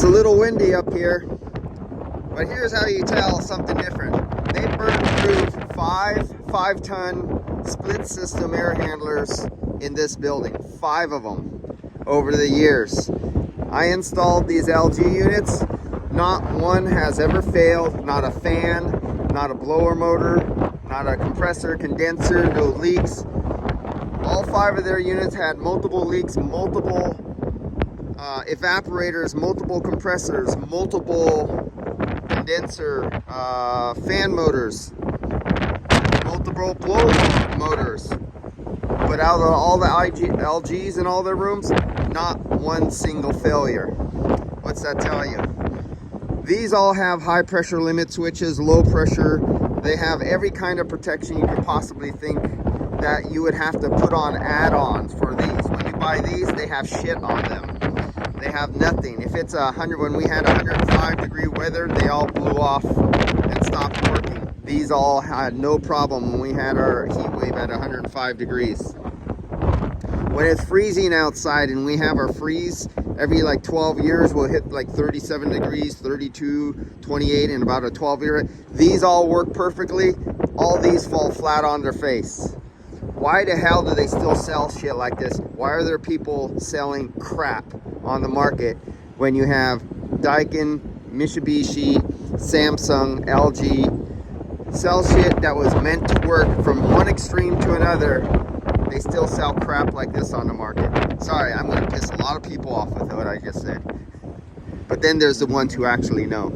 It's a little windy up here, but here's how you tell something different. They burned through five ton split system air handlers in this building, 5 of them over the years. I installed these LG units. Not one has ever failed, not a fan, not a blower motor, not a compressor, condenser, no leaks. All 5 of their units had multiple leaks, multiple evaporators, multiple compressors, multiple condenser, fan motors, multiple blow motors. But out of all the LGs in all their rooms, not one single failure. What's that tell you? These all have high pressure limit switches, low pressure. They have every kind of protection you could possibly think that you would have to put on add-ons for these. When you buy these, they have shit on them. They have nothing. If it's 100, when we had 105-degree weather, they all blew off and stopped working. These all had no problem when we had our heat wave at 105 degrees. When it's freezing outside and we have our freeze, every like 12 years we'll hit like 37 degrees, 32, 28 in about a 12-year. These all work perfectly. All these fall flat on their face. Why the hell do they still sell shit like this? Why are there people selling crap on the market when you have Daikin, Mitsubishi, Samsung, LG sell shit that was meant to work from one extreme to another? They still sell crap like this on the market. Sorry, I'm going to piss a lot of people off with what I just said. But then there's the ones who actually know.